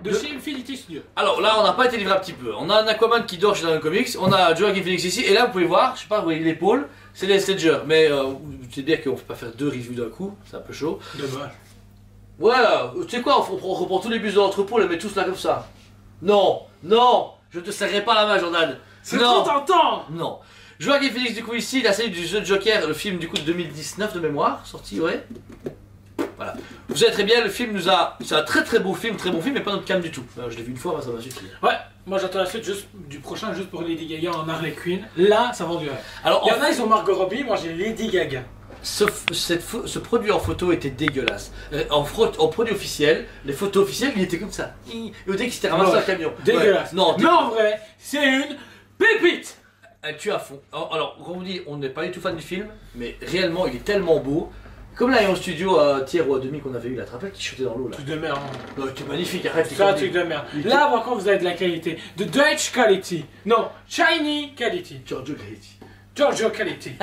De chez Infinity Studio. Alors là, on n'a pas été livré un petit peu. On a un Aquaman qui dort chez un comics, on a Joaquin Phoenix ici, et là vous pouvez voir, je sais pas, vous voyez l'épaule, c'est les Ledger. Mais vous savez bien qu'on ne peut pas faire 2 reviews d'un coup, c'est un peu chaud. Dommage. Ouais, tu sais quoi, on reprend tous les bus de l'entrepôt, on les met tous là comme ça. Non, non, je te serrerai pas la main, Jordan. C'est trop tentant. Non. Joaquin Phoenix du coup ici, la série du jeu de Joker, le film du coup de 2019 de mémoire, sorti, ouais. Voilà. Vous savez très bien, le film nous a... C'est un très très beau film, très bon film, mais pas notre cam du tout. Je l'ai vu une fois, ça va suffire. Ouais, moi j'attends la suite juste, du prochain juste pour Lady Gaga en Harley Quinn. Là, ça vend du rêve. Alors, il y en a, ils ont Margot Robbie, moi j'ai Lady Gaga. Ce produit en photo était dégueulasse. En produit officiel, les photos officielles, il était comme ça. Et au dès qu'il s'était ramassé un camion. Dégueulasse. Ouais. Non, mais en vrai, c'est une pépite. Tu es à fond. Alors, on vous dit, on n'est pas du tout fan du film, mais réellement, il est tellement beau. Comme là, il y a un studio à tiers ou à demi qu'on avait eu, la trappe qui chutait dans l'eau là. Truc de merde. C'est magnifique, arrête. C'est un truc de merde. Là, par contre, vous avez de la qualité. De Dutch quality. Non, Chinese quality. Giorgio quality. Giorgio quality.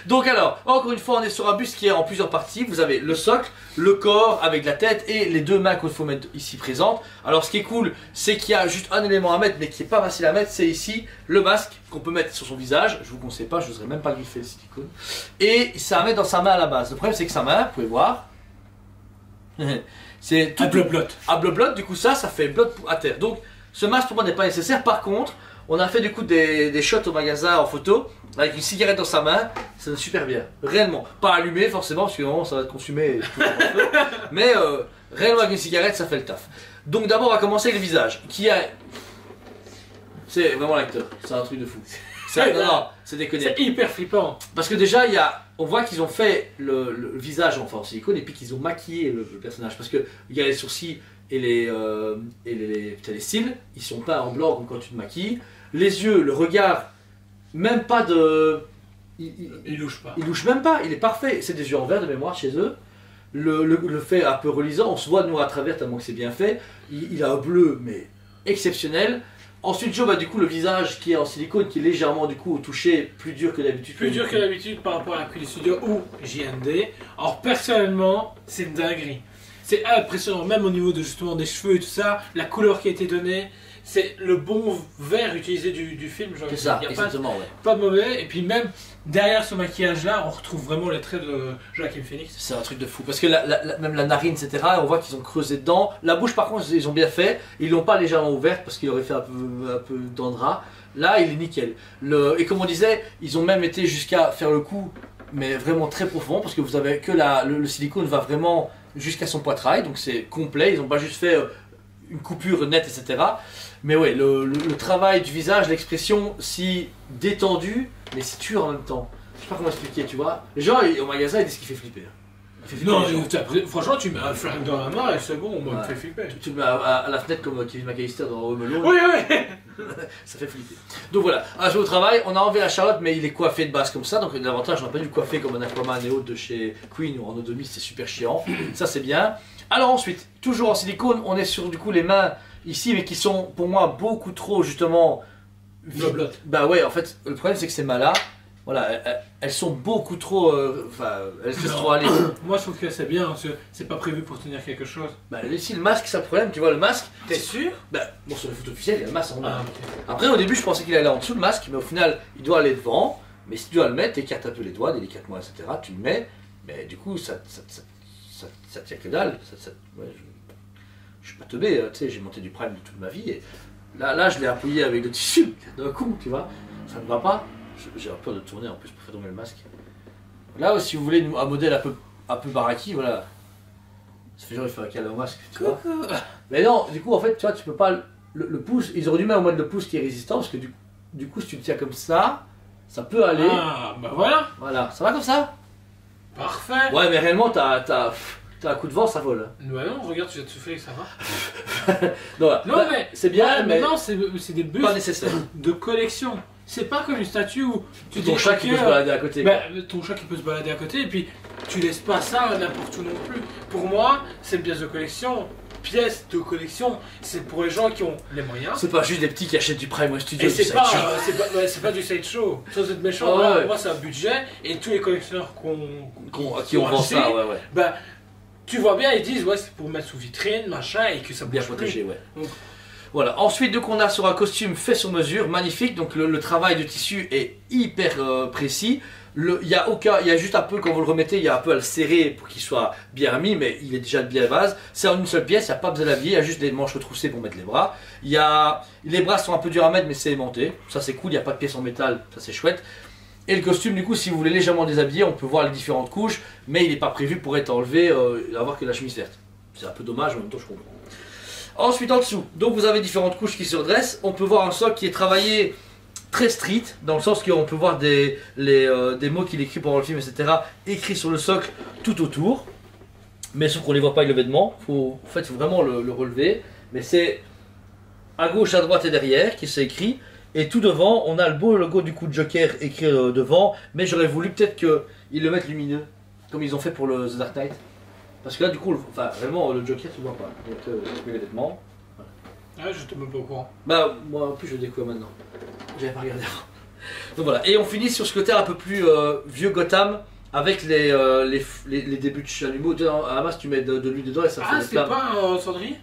Donc alors, encore une fois, on est sur un buste qui est en plusieurs parties. Vous avez le socle, le corps avec la tête et les 2 mains qu'il faut mettre ici présentes. Alors ce qui est cool, c'est qu'il y a juste un élément à mettre, mais qui est pas facile à mettre, c'est ici le masque qu'on peut mettre sur son visage. Je vous conseille pas, je n'oserais même pas griffer le silicone. Et ça à mettre dans sa main à la base. Le problème c'est que sa main, vous pouvez voir, c'est tout blot. À blot, du coup ça fait blot à terre. Donc ce masque pour moi n'est pas nécessaire. Par contre, on a fait du coup des shots au magasin en photo avec une cigarette dans sa main, ça va super bien, réellement. Pas allumé forcément parce que normalement ça va être consumé et tout mais réellement avec une cigarette ça fait le taf. Donc d'abord on va commencer avec le visage, qui a... C'est vraiment l'acteur, c'est un truc de fou. Non, c'est déconné. C'est hyper flippant. Parce que déjà on voit qu'ils ont fait le visage en silicone et puis qu'ils ont maquillé le personnage. Parce que il y a les sourcils et les cils, ils sont peints en blanc comme quand tu te maquilles. Les yeux, le regard, même pas de... Il louche pas. Il louche même pas, il est parfait. C'est des yeux en verre de mémoire chez eux. Le fait un peu relisant, on se voit nous à travers tellement que c'est bien fait. Il a un bleu mais exceptionnel. Ensuite Joe, du coup le visage qui est en silicone, qui est légèrement du coup au toucher plus dur que d'habitude. Plus dur que d'habitude par rapport à Quill Studio ou JND. Alors personnellement, c'est une dinguerie. C'est impressionnant, même au niveau de justement des cheveux et tout ça, la couleur qui a été donnée. C'est le bon vert utilisé du film. C'est ça, exactement, pas de mauvais. Et puis même derrière ce maquillage là, on retrouve vraiment les traits de Joaquin Phoenix. C'est un truc de fou, parce que même la narine, etc., on voit qu'ils ont creusé dedans. La bouche par contre, ils ont bien fait. Ils l'ont pas légèrement ouverte parce qu'il aurait fait un peu d'andra. Là, il est nickel. Et comme on disait, ils ont même été jusqu'à faire le coup, mais vraiment très profond, parce que vous avez que le silicone va vraiment jusqu'à son poitrail, donc c'est complet. Ils n'ont pas juste fait une coupure nette, etc. Mais ouais, le travail du visage, l'expression si détendue, mais si dure en même temps. Je sais pas comment expliquer, tu vois. Les gens au magasin ils disent qu'il fait flipper. Non, franchement, tu mets un flingue dans la main et c'est bon, moi, me fait flipper. Tu le mets à la fenêtre comme Kevin McAllister dans Home Alone. Oui, oui. Ça fait flipper. Donc voilà, un jour au travail, on a enlevé la Charlotte, mais il est coiffé de base comme ça. Donc l'avantage, on n'a pas dû le coiffer comme un Aquaman et autres de chez Queen ou en Odomi, c'est super chiant. Ça, c'est bien. Alors ensuite, toujours en silicone, on est sur du coup les mains ici, mais qui sont pour moi beaucoup trop justement. Bah ouais, en fait, le problème c'est que ces mains-là, voilà, elles sont beaucoup trop. Enfin, elles se laissent trop aller. Moi je trouve que c'est bien, parce que c'est pas prévu pour tenir quelque chose. Bah ici le masque, c'est le problème, tu vois, le masque. T'es sûr? Bah, bon, sur les photos officielles, il y a le masque en bas. Ah, okay. Après, au début, je pensais qu'il allait en dessous le masque, mais au final, il doit aller devant. Mais si tu dois le mettre, t'écartes un peu les doigts délicatement, etc. Tu le mets, mais du coup, ça tient que dalle. Ouais, je suis pas teubé, tu sais, j'ai monté du prime de toute ma vie. Et là, je l'ai appuyé avec le tissu d'un coup, tu vois. Ça ne va pas. J'ai peur de tourner en plus pour faire tomber le masque. Là, si vous voulez un modèle un peu baraki, voilà. Ça fait genre il faut un câlin au masque, tu vois. Mais non, du coup, en fait, tu vois, tu peux pas. Le pouce, ils auraient dû mettre au moins le pouce qui est résistant, parce que du coup, si tu le tiens comme ça peut aller. Ah, bah voilà. Voilà, ça va comme ça? Parfait. Ouais, mais réellement, t'as un coup de vent, ça vole. Bah non, regarde, tu viens de souffler, ça va. Non, bah, mais c'est bien, ouais, mais non, c'est des bustes pas nécessaire. de collection. C'est pas comme une statue où tu Ton dis, chat qui peut se balader à côté. Bah, ton chat qui peut se balader à côté, et puis tu laisses pas ça n'importe où non plus. Pour moi, c'est une pièce de collection. Pièce de collection, c'est pour les gens qui ont les moyens. C'est pas juste des petits qui achètent du Prime au studio. Et c'est pas du sideshow. Sans être méchant, ouais. moi c'est un budget, et tous les collectionneurs qui ont vend ça, ouais. Bah, tu vois bien, ils disent, ouais, c'est pour mettre sous vitrine, machin, et que ça Bien bouge protégé, plus. ouais. Donc, Voilà, ensuite donc on a sur un costume fait sur mesure, magnifique, donc le travail de tissu est hyper précis. Il y a juste un peu, quand vous le remettez, il y a un peu à le serrer pour qu'il soit bien remis, mais il est déjà bien à base. C'est en une seule pièce, il n'y a pas besoin d'habiller, il y a juste des manches retroussées pour mettre les bras. Les bras sont un peu durs à mettre, mais c'est aimanté, ça c'est cool, il n'y a pas de pièce en métal, ça c'est chouette. Et le costume, du coup, si vous voulez légèrement déshabiller, on peut voir les différentes couches, mais il n'est pas prévu pour être enlevé et avoir que la chemise verte. C'est un peu dommage, en même temps je comprends. Ensuite en dessous, donc vous avez différentes couches qui se redressent. On peut voir un socle qui est travaillé très street, dans le sens qu'on peut voir des mots qu'il écrit pendant le film, etc. écrits sur le socle tout autour. Mais sauf qu'on ne les voit pas avec le vêtement. En fait, il faut vraiment le relever. Mais c'est à gauche, à droite et derrière qui s'est écrit. Et tout devant, on a le beau logo du coup de Joker écrit devant. Mais j'aurais voulu peut-être qu'ils le mettent lumineux, comme ils ont fait pour le The Dark Knight. Parce que là, du coup, vraiment, le Joker, tu le vois pas. Donc, les vêtements. Ouais, je te mets pas au courant. Bah, moi en plus, je le découvre maintenant. J'avais pas regardé avant. Donc voilà. Et on finit sur ce côté un peu plus vieux Gotham avec les débuts de chalumeau. À la masse, tu mets de l'huile dedans et ça fait Ah, des c'est flammes. pas un cendrier?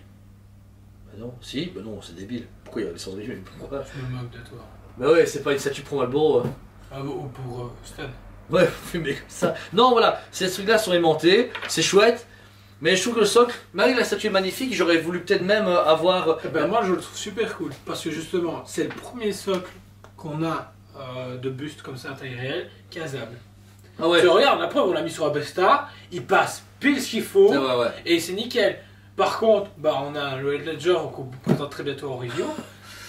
Bah non, si, bah non, c'est débile. Pourquoi il y a des cendriers? Mais pourquoi? Je me moque de toi. Bah ouais, c'est pas une statue pour Marlboro. Ah, ou pour Stan. Ouais, fumer comme ça. Non, voilà, ces trucs-là sont aimantés, c'est chouette. Mais je trouve que le socle, malgré que la statue est magnifique, j'aurais voulu peut-être même avoir. Eh ben, moi, je le trouve super cool. Parce que justement, c'est le premier socle qu'on a de buste comme ça à taille réelle, casable. Ah ouais. Tu regardes, la preuve, on l'a mis sur Abesta, il passe pile ce qu'il faut, Ouais, ouais. et c'est nickel. Par contre, bah, on a le Heath Ledger qu'on vous présente très bientôt en review.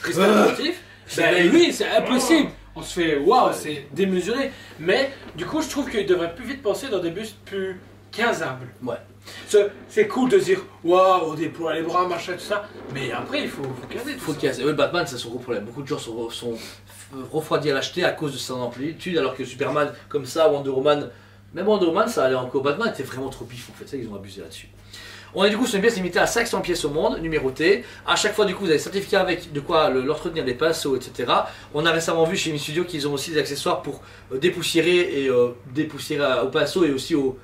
Christian Sportif. Ben oui, c'est impossible. On se fait waouh, c'est démesuré. Mais du coup, je trouve qu'il devrait plus vite penser dans des bustes plus casables. Ouais. C'est cool de dire waouh, on déploie les bras, machin, tout ça. Mais après, il faut caser tout Faut ça. casser. Ouais, Batman, c'est son gros problème. Beaucoup de gens sont refroidis à l'acheter à cause de son amplitude, alors que Superman, comme ça, Wonder Woman, même Wonder Woman, ça allait encore. Batman était vraiment trop pif en fait, ça, ils ont abusé là-dessus. On est du coup sur une pièce limitée à 500 pièces au monde, numérotées. À chaque fois, du coup, vous avez certificat avec de quoi l'entretenir des pinceaux, etc. On a récemment vu chez Mi Studio qu'ils ont aussi des accessoires pour dépoussiérer et dépoussiérer au pinceau et aussi au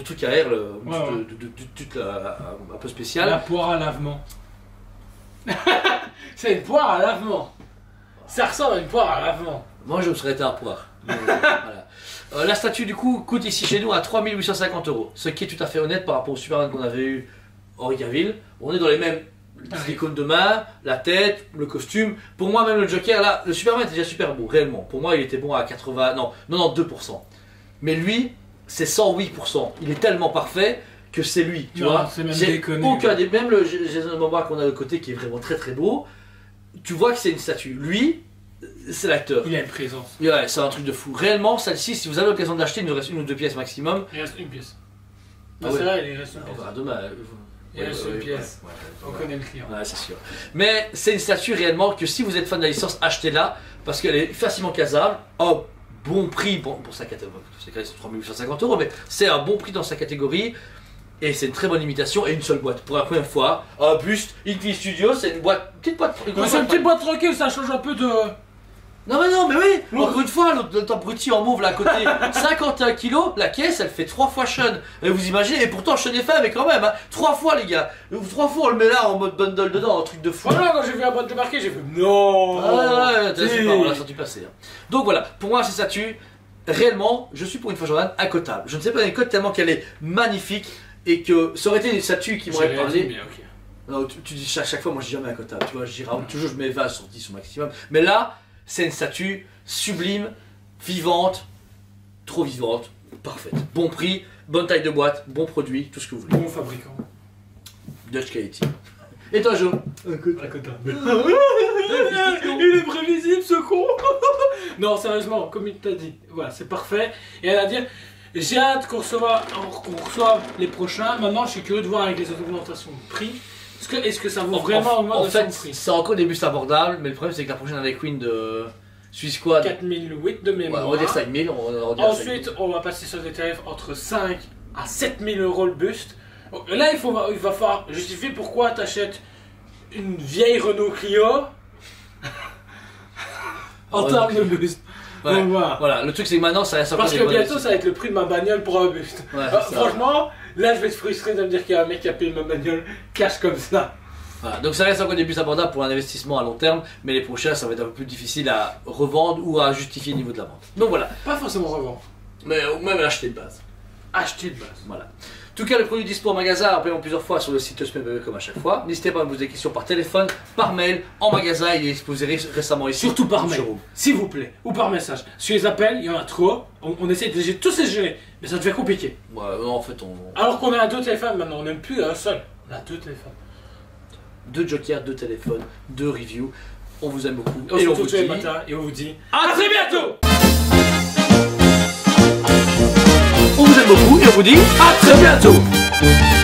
truc à air, un peu spécial. La poire à lavement. C'est une poire à lavement. Ça ressemble à une poire à lavement. Moi, je me serais été un poire. Voilà. La statue, du coup, coûte ici chez nous à 3850 €. Ce qui est tout à fait honnête par rapport au Superman qu'on avait eu Henry Cavill. On est dans les mêmes icônes de main, la tête, le costume. Pour moi, même le Joker, là, le Superman était déjà super beau, réellement. Pour moi, il était bon à 92%. Mais lui, c'est 108%. Il est tellement parfait que c'est lui, tu vois. C'est même déconné. Aucun des... Même le Jason Momoa qu'on a de côté qui est vraiment très très beau, tu vois que c'est une statue. Lui, c'est l'acteur. Il a une présence. Ouais, c'est un truc de fou. Réellement, celle-ci, si vous avez l'occasion de l'acheter, il nous reste une ou deux pièces maximum. Il reste une pièce. Ah C'est ouais. vrai, il reste une On pièce. verra demain. Il reste une pièce. Ouais, On connaît le client. ouais, c'est sûr. Mais c'est une statue réellement que si vous êtes fan de la licence, achetez-la parce qu'elle est facilement casable. Oh, bon prix pour sa catégorie. C'est 3850 €, mais c'est un bon prix dans sa catégorie. Et c'est une très bonne imitation et une seule boîte. Pour la première fois, un buste, Infinity Studio, c'est une petite boîte. C'est une petite boîte tranquille, ça change un peu de. Non, mais oui, encore une fois, l'autre abruti en mauve là à côté, 51 kilos, la caisse elle fait 3 fois Sean. Et vous imaginez, et pourtant Sean est fait, mais quand même, hein, 3 fois les gars. 3 fois on le met là en mode bundle dedans, un truc de fou. Voilà, quand j'ai vu la boîte débarquer, j'ai fait non. Ouais, Si. c'est pas, on l'a senti passer. Hein. Donc voilà, pour moi ces statues, réellement, je suis pour une fois Jordan incotable. Je ne sais pas une cote tellement qu'elle est magnifique et que ça aurait été une statue qui m'aurait parlé. Mais ok. Non, tu dis chaque fois, moi je dis jamais incotable, tu vois, toujours je mets 20 sur 10 au maximum. Mais là, c'est une statue sublime, vivante, trop vivante, parfaite. Bon prix, bonne taille de boîte, bon produit, tout ce que vous voulez. Bon fabricant. Dutch quality. Et toi, Jo? Il est prévisible ce con. Non, sérieusement, comme il t'a dit, voilà, c'est parfait. Et elle va dire, j'ai hâte qu'on reçoive les prochains. Maintenant, je suis curieux de voir avec les augmentations de prix. Est-ce que ça vaut vraiment En augmenter fait, son prix? c'est encore des bustes abordables, mais le problème c'est que la prochaine Harley Quinn de Suicide Squad, 4008 de ouais, mémoire. on va dire 5000, on va dire 5000. Ensuite, on va passer sur des tarifs entre 5 à 7000 € le buste. Là, il va falloir justifier pourquoi tu achètes une vieille Renault Clio en termes de buste. Ouais, Donc, voilà. voilà, le truc c'est que maintenant ça reste encore Parce des que modèles. bientôt, ça va être le prix de ma bagnole pour un buste. Ouais, ça. Franchement, Là, je vais être frustré de me dire qu'il y a un mec qui a payé ma bagnole cash comme ça. Voilà, donc ça reste encore des bus abordables pour un investissement à long terme, mais les prochains ça va être un peu plus difficile à revendre ou à justifier au niveau de la vente. Donc voilà, Pas forcément revendre. mais même acheter de base. Acheter de base. Voilà. En tout cas, les produits dispo en magasin, rappelez-moi plusieurs fois sur le site SMBB comme à chaque fois. N'hésitez pas à me poser des questions par téléphone, par mail, en magasin, il est exposé récemment ici. Surtout par au mail, showroom. s'il vous plaît, ou par message. Sur les appels, il y en a trop. On essaie de tous les gérer, mais ça devient compliqué. Ouais, en fait, on... Alors qu'on a 2 téléphones maintenant, on n'aime plus un seul. On a 2 téléphones. 2 jokers, 2 téléphones, 2 reviews. On vous aime beaucoup. On se retrouve tous les dit... matins et on vous dit à très bientôt. On vous aime beaucoup et on vous dit à très bientôt.